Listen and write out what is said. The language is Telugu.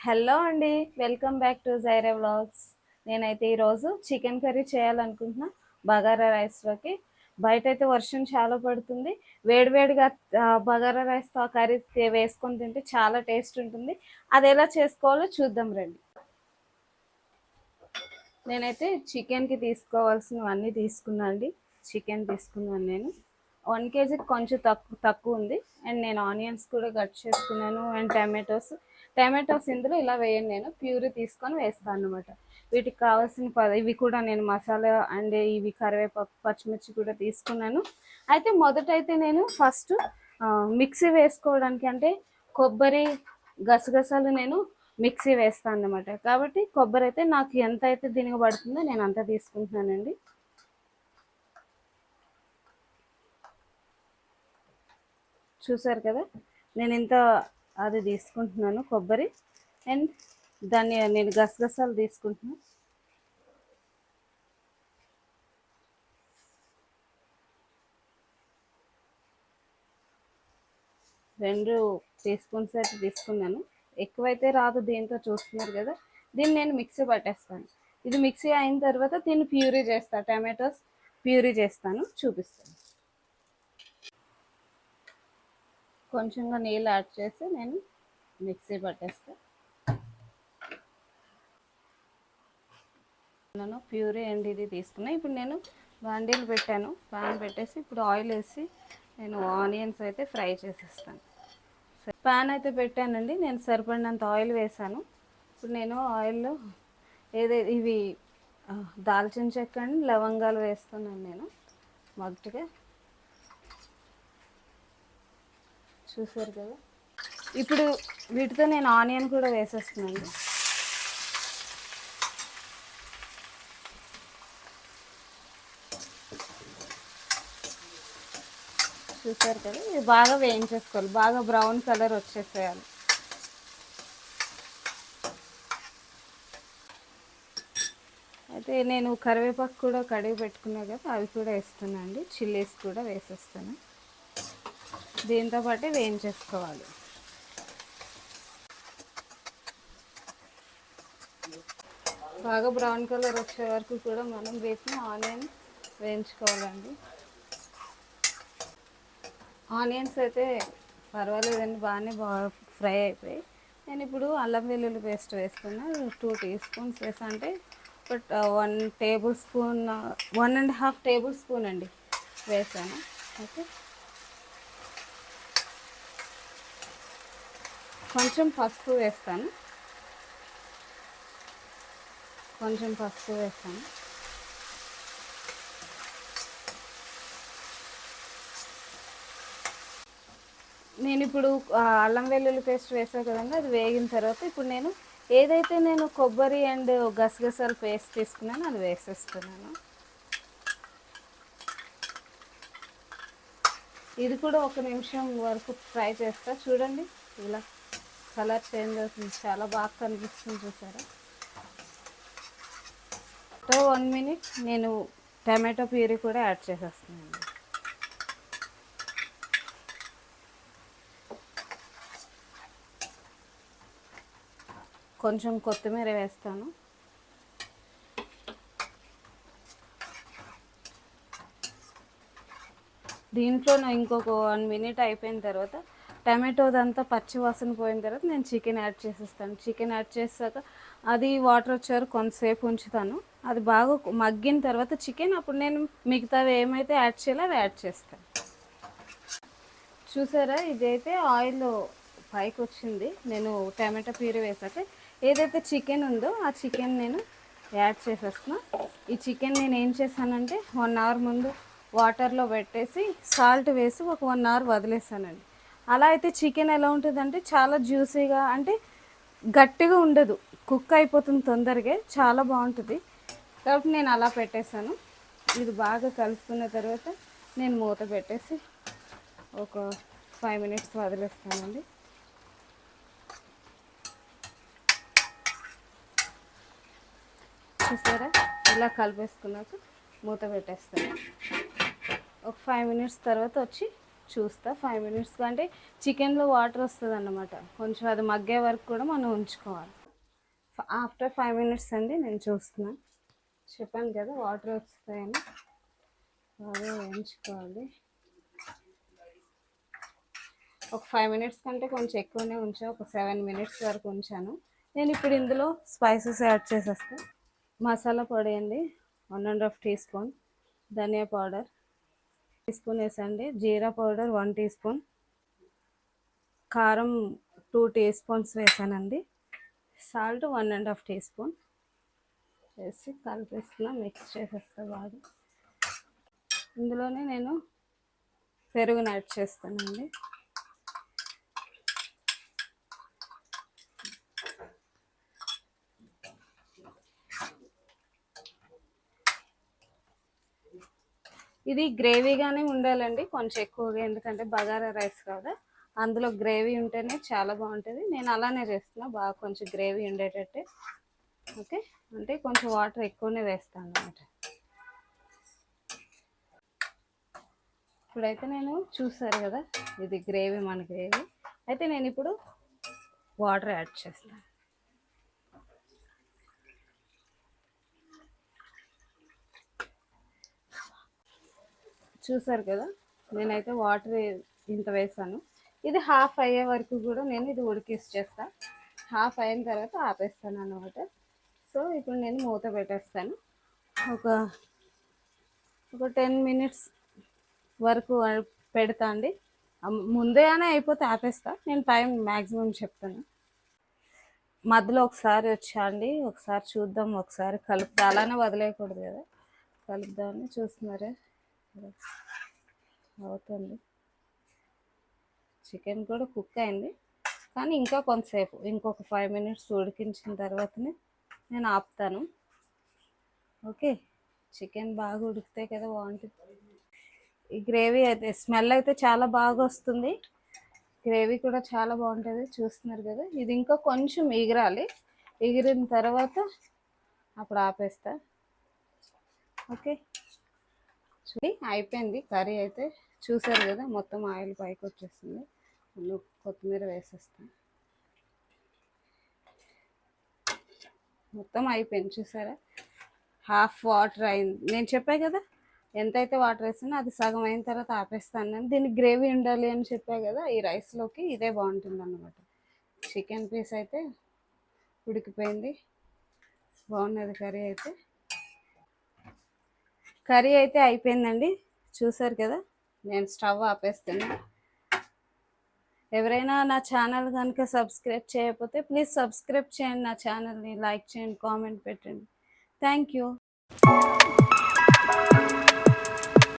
హలో అండి. Welcome back to Jaira vlogs. నేనైతే ఈరోజు చికెన్ కర్రీ చేయాలనుకుంటున్నా బగారా రైస్లోకి. బయట అయితే వర్షం చాలా పడుతుంది. వేడివేడిగా బగారా రైస్తో ఆ కర్రీ వేసుకొని తింటే చాలా టేస్ట్ ఉంటుంది. అది ఎలా చేసుకోవాలో చూద్దాం రండి. నేనైతే చికెన్కి తీసుకోవాల్సినవన్నీ తీసుకున్నా అండి. చికెన్ తీసుకున్నాను నేను 1 కేజీకి కొంచెం తక్కువ ఉంది. అండ్ నేను ఆనియన్స్ కూడా కట్ చేసుకున్నాను. అండ్ టమాటోస్ ఇందులో ఇలా వేయండి, నేను ప్యూరీ తీసుకొని వేస్తాను అనమాట. వీటికి కావాల్సిన ఇవి కూడా నేను మసాలా అండ్ ఇవి కరివేపాకు పచ్చిమిర్చి కూడా తీసుకున్నాను. అయితే మొదటైతే నేను ఫస్ట్ మిక్సీ వేసుకోవడానికి అంటే కొబ్బరి గసగసాలు నేను మిక్సీ వేస్తాను అన్నమాట. కాబట్టి కొబ్బరి అయితే నాకు ఎంత అయితే దీనికి పడుతుందో నేను అంత తీసుకుంటున్నానండి. చూసారు కదా, నేను ఇంత అది తీసుకుంటున్నాను కొబ్బరి. అండ్ దాన్ని నేను గసగసాలు తీసుకుంటున్నాను. 2 టీ స్పూన్స్ అయితే తీసుకున్నాను. ఎక్కువైతే రాదు దీంతో, చూస్తున్నారు కదా. దీన్ని నేను మిక్సీ పట్టేస్తాను. ఇది మిక్సీ అయిన తర్వాత దీన్ని ప్యూరీ చేస్తాను, టమాటోస్ ప్యూరీ చేస్తాను, చూపిస్తాను. కొంచెంగా నీళ్ళు యాడ్ చేసి నేను మిక్సీ పట్టేస్తాను. నేను ప్యూరీ అండ్ ఇది తీసుకున్నాను. ఇప్పుడు నేను బాండీలు పెట్టాను, పాన్ పెట్టేసి ఇప్పుడు ఆయిల్ వేసి నేను ఆనియన్స్ అయితే ఫ్రై చేసేస్తాను. పాన్ అయితే పెట్టానండి, నేను సరిపడినంత ఆయిల్ వేసాను. ఇప్పుడు నేను ఆయిల్లో ఇవి దాల్చిన చెక్క అండ్ లవంగాలు వేస్తున్నాను నేను మొదటిగా. చూసారు కదా, ఇప్పుడు వీటితో నేను ఆనియన్ కూడా వేసేస్తున్నాను. చూసారు కదా, ఇది బాగా వేయించేసుకోవాలి, బాగా బ్రౌన్ కలర్ వచ్చేసేయాలి. అయితే నేను కరివేపాకు కూడా కడిగి పెట్టుకున్నా కదా, అవి కూడా వేస్తున్నాను అండి. చిల్లీస్ కూడా వేసేస్తాను. దీంతో పాటు వేయించేసుకోవాలి. బాగా బ్రౌన్ కలర్ వచ్చే వరకు కూడా మనం వీటిని ఆనియన్ వేయించుకోవాలండి. ఆనియన్స్ అయితే పర్వాలేదండి, బాగా ఫ్రై అయిపోయి. నేను ఇప్పుడు అల్లం వెల్లుల్లి పేస్ట్ వేస్తున్నా. 2 టీ స్పూన్స్ వేసా, అంటే but 1 table spoon 1.5 table spoon అండి వేసాను. ఓకే, కొంచెం పసుపు వేస్తాను. నేను ఇప్పుడు అల్లం వెల్లుల్లి పేస్ట్ వేసాను కదండి, అది వేగిన తర్వాత ఇప్పుడు నేను ఏదైతే నేను కొబ్బరి అండ్ గసగసాలు పేస్ట్ తీసుకున్నానో అది వేసేస్తున్నాను. ఇది కూడా 1 నిమిషం వరకు ఫ్రై చేస్తా. చూడండి, ఇలా కలర్ చేంజ్ అవుతుంది, చాలా బాగా కనిపిస్తుంది, చూసారా. 1 మినిట్ నేను టమాటో ప్యూరీ కూడా యాడ్ చేసేస్తున్నాను. కొంచెం కొత్తిమీర వేస్తాను. దీంట్లో ఇంకొక 1 మినిట్ అయిపోయిన తర్వాత టమాటోదంతా పచ్చి వాసన పోయిన తర్వాత నేను చికెన్ యాడ్ చేసేస్తాను. చికెన్ యాడ్ చేసాక అది వాటర్ వచ్చారు కొంతసేపు ఉంచుతాను. అది బాగా మగ్గిన తర్వాత చికెన్, అప్పుడు నేను మిగతావి ఏమైతే యాడ్ చేయాలో అవి యాడ్ చేస్తాను. చూసారా, ఇదైతే ఆయిల్ పైకి వచ్చింది. నేను టమాటో ప్యూరీ వేసాక ఏదైతే చికెన్ ఉందో ఆ చికెన్ నేను యాడ్ చేసేస్తున్నా. ఈ చికెన్ నేను ఏం చేశానంటే 1 అవర్ ముందు వాటర్లో పెట్టేసి సాల్ట్ వేసి ఒక 1 అవర్ వదిలేసానండి. అలా అయితే చికెన్ ఎలా ఉంటుందంటే చాలా జ్యూసీగా, అంటే గట్టిగా ఉండదు, కుక్ అయిపోతుంది తొందరగా, చాలా బాగుంటుంది. కాబట్టి నేను అలా పెట్టేశాను. ఇది బాగా కలుపుకున్న తర్వాత నేను మూత పెట్టేసి ఒక 5 మినిట్స్ వదిలేస్తానండి. చూసారా, ఇలా కలిపేసుకున్నాక మూత పెట్టేస్తాను. ఒక 5 మినిట్స్ తర్వాత వచ్చి చూస్తా 5 మినిట్స్ అంటే చికెన్లో వాటర్ వస్తుంది అన్నమాట, కొంచెం అది మగ్గే వరకు కూడా మనం ఉంచుకోవాలి. ఆఫ్టర్ 5 మినిట్స్ అండి నేను చూస్తున్నాను, చెప్పాను కదా వాటర్ వస్తాయని, బాగా వేయించుకోవాలి. ఒక 5 మినిట్స్ కంటే కొంచెం ఎక్కువనే ఉంచా, ఒక 7 మినిట్స్ వరకు ఉంచాను. నేను ఇప్పుడు ఇందులో స్పైసెస్ యాడ్ చేసేస్తాను. మసాలా పొడి అండి 1.5 టీ స్పూన్, ధనియా పౌడర్ టీ స్పూన్ వేసండి, జీరా పౌడర్ 1 టీ స్పూన్, కారం 2 టీ స్పూన్స్ వేసానండి, సాల్ట్ 1.5 టీ స్పూన్ వేసి కలిపేస్తున్నా, మిక్స్ చేసేస్తా బాగా. ఇందులోనే నేను పెరుగుని యాడ్ చేస్తానండి. ఇది గ్రేవీగానే ఉండాలండి, కొంచెం ఎక్కువగా, ఎందుకంటే బగారా రైస్ కదా, అందులో గ్రేవీ ఉంటేనే చాలా బాగుంటుంది. నేను అలానే చేస్తున్నా, బాగా కొంచెం గ్రేవీ ఉండేటట్టే. ఓకే, అంటే కొంచెం వాటర్ ఎక్కువనే వేస్తాను అన్నమాట. ఇప్పుడైతే నేను చూసారు కదా, ఇది గ్రేవీ, మన గ్రేవీ అయితే నేను ఇప్పుడు వాటర్ యాడ్ చేస్తాను. చూసారు కదా, నేనైతే వాటర్ ఇంత వేసాను. ఇది హాఫ్ అయ్యే వరకు కూడా నేను ఇది ఉడికిచ్చేస్తా, హాఫ్ అయిన తర్వాత ఆపేస్తాను అన్నమాట. సో ఇప్పుడు నేను మూత పెట్టేస్తాను, ఒక ఒక 10 మినిట్స్ వరకు పెడతా అండి. ముందే అని అయిపోతే ఆపేస్తా, నేను టైం మ్యాక్సిమం చెప్తాను. మధ్యలో ఒకసారి వచ్చా అండి, ఒకసారి చూద్దాం, ఒకసారి కలుపుతా, అలానే వదిలేయకూడదు కదా, కలుపుదామని చూస్తున్నారే, అవుతుంది. చికెన్ కూడా కుక్ అయింది, కానీ ఇంకా కొంతసేపు, ఇంకొక 5 మినిట్స్ ఉడికించిన తర్వాతనే నేను ఆపుతాను. ఓకే, చికెన్ బాగా ఉడికితే కదా బాగుంటుంది. ఈ గ్రేవీ అయితే స్మెల్ అయితే చాలా బాగా వస్తుంది, గ్రేవీ కూడా చాలా బాగుంటుంది. చూస్తున్నారు కదా, ఇది ఇంకా కొంచెం ఎగరాలి, ఎగిరిన తర్వాత అప్పుడు ఆపేస్తా. ఓకే, చూడి అయిపోయింది కర్రీ అయితే, చూసారు కదా, మొత్తం ఆయిల్ పైకి వచ్చేస్తుంది. కొత్తిమీర వేసేస్తాను, మొత్తం అయిపోయింది. చూసారా, హాఫ్ వాటర్ అయింది, నేను చెప్పా కదా ఎంతైతే వాటర్ వేసానో అది సగం అయిన తర్వాత ఆపేస్తాను. నేను దీనికి గ్రేవీ ఉండాలి అని చెప్పా కదా, ఈ రైస్లోకి ఇదే బాగుంటుంది అన్నమాట. చికెన్ పీస్ అయితే ఉడికిపోయింది, బాగున్నది కర్రీ అయితే అయిపోయిందండి. చూసారు కదా, నేను స్టవ్ ఆపేస్తాను. ఎవరైనా నా ఛానల్ కనుక సబ్స్క్రైబ్ చేయకపోతే ప్లీజ్ సబ్స్క్రైబ్ చేయండి, నా ఛానల్ని లైక్ చేయండి, కామెంట్ పెట్టండి. Thank you.